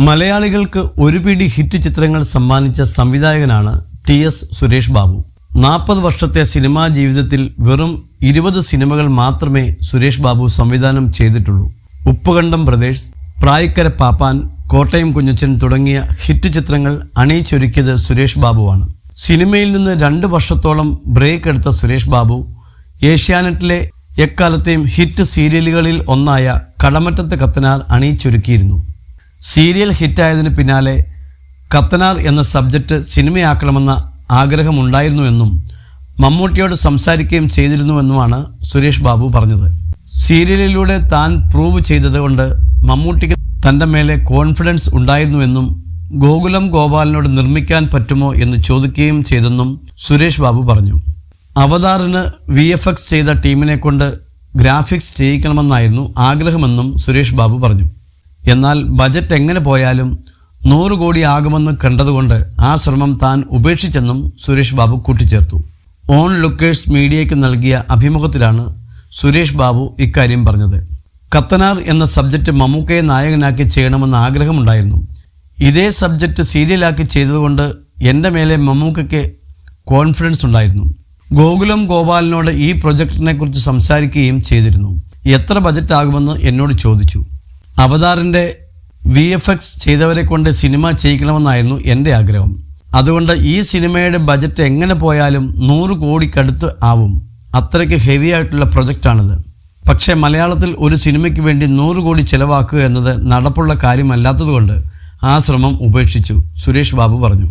മലയാളികൾക്ക് ഒരു പിടി ഹിറ്റ് ചിത്രങ്ങൾ സമ്മാനിച്ച സംവിധായകനാണ് TS സുരേഷ് ബാബു. 40 വർഷത്തെ സിനിമാ ജീവിതത്തിൽ വെറും 20 സിനിമകൾ മാത്രമേ സുരേഷ് ബാബു സംവിധാനം ചെയ്തിട്ടുള്ളൂ. ഉപ്പുകണ്ടം ബ്രദേഴ്സ്, പ്രായിക്കര പാപ്പാൻ, കോട്ടയം കുഞ്ഞച്ചൻ തുടങ്ങിയ ഹിറ്റ് ചിത്രങ്ങൾ അണിയിച്ചൊരുക്കിയത് സുരേഷ് ബാബുവാണ്. സിനിമയിൽ നിന്ന് 2 വർഷത്തോളം ബ്രേക്ക് എടുത്ത സുരേഷ് ബാബു ഏഷ്യാനെറ്റിലെ എക്കാലത്തെയും ഹിറ്റ് സീരിയലുകളിൽ ഒന്നായ കടമറ്റത്തെ കത്തനാർ അണിയിച്ചൊരുക്കിയിരുന്നു. സീരിയൽ ഹിറ്റായതിന് പിന്നാലെ കത്തനാർ എന്ന സബ്ജക്റ്റ് സിനിമയാക്കണമെന്ന ആഗ്രഹമുണ്ടായിരുന്നുവെന്നും മമ്മൂട്ടിയോട് സംസാരിക്കുകയും ചെയ്തിരുന്നുവെന്നുമാണ് സുരേഷ് ബാബു പറഞ്ഞത്. സീരിയലിലൂടെ താൻ പ്രൂവ് ചെയ്തതുകൊണ്ട് മമ്മൂട്ടിക്ക് തൻ്റെ മേലെ കോൺഫിഡൻസ് ഉണ്ടായിരുന്നുവെന്നും ഗോകുലം ഗോപാലിനോട് നിർമ്മിക്കാൻ പറ്റുമോ എന്ന് ചോദിക്കുകയും ചെയ്തെന്നും സുരേഷ് ബാബു പറഞ്ഞു. അവതാറിന് VFX ചെയ്ത ടീമിനെ കൊണ്ട് ഗ്രാഫിക്സ് ചെയ്യിക്കണമെന്നായിരുന്നു ആഗ്രഹമെന്നും സുരേഷ് ബാബു പറഞ്ഞു. എന്നാൽ ബജറ്റ് എങ്ങനെ പോയാലും 100 കോടി ആകുമെന്ന് കണ്ടതുകൊണ്ട് ആ ശ്രമം താൻ ഉപേക്ഷിച്ചെന്നും സുരേഷ് ബാബു കൂട്ടിച്ചേർത്തു. ഓൺ ലുക്കേഴ്സ് മീഡിയയ്ക്ക് നൽകിയ അഭിമുഖത്തിലാണ് സുരേഷ് ബാബു ഇക്കാര്യം പറഞ്ഞത്. കത്തനാർ എന്ന സബ്ജക്റ്റ് മമ്മൂക്കയെ നായകനാക്കി ചെയ്യണമെന്ന് ആഗ്രഹമുണ്ടായിരുന്നു. ഇതേ സബ്ജക്റ്റ് സീരിയലാക്കി ചെയ്തതുകൊണ്ട് എൻ്റെ മേലെ മമ്മൂക്കയ്ക്ക് കോൺഫിഡൻസ് ഉണ്ടായിരുന്നു. ഗോകുലം ഗോപാലിനോട് ഈ പ്രൊജക്റ്റിനെ കുറിച്ച് സംസാരിക്കുകയും ചെയ്തിരുന്നു. എത്ര ബജറ്റ് ആകുമെന്ന് എന്നോട് ചോദിച്ചു. അവതാറിൻ്റെ VFX ചെയ്തവരെ കൊണ്ട് സിനിമ ചെയ്യിക്കണമെന്നായിരുന്നു എൻ്റെ ആഗ്രഹം. അതുകൊണ്ട് ഈ സിനിമയുടെ ബജറ്റ് എങ്ങനെ പോയാലും 100 കോടിക്കടുത്ത് ആവും. അത്രയ്ക്ക് ഹെവി ആയിട്ടുള്ള പ്രൊജക്റ്റാണിത്. പക്ഷേ മലയാളത്തിൽ ഒരു സിനിമയ്ക്ക് വേണ്ടി 100 കോടി ചിലവാക്കുക എന്നത് നടപ്പുള്ള കാര്യമല്ലാത്തതുകൊണ്ട് ആ ശ്രമം ഉപേക്ഷിച്ചു, സുരേഷ് ബാബു പറഞ്ഞു.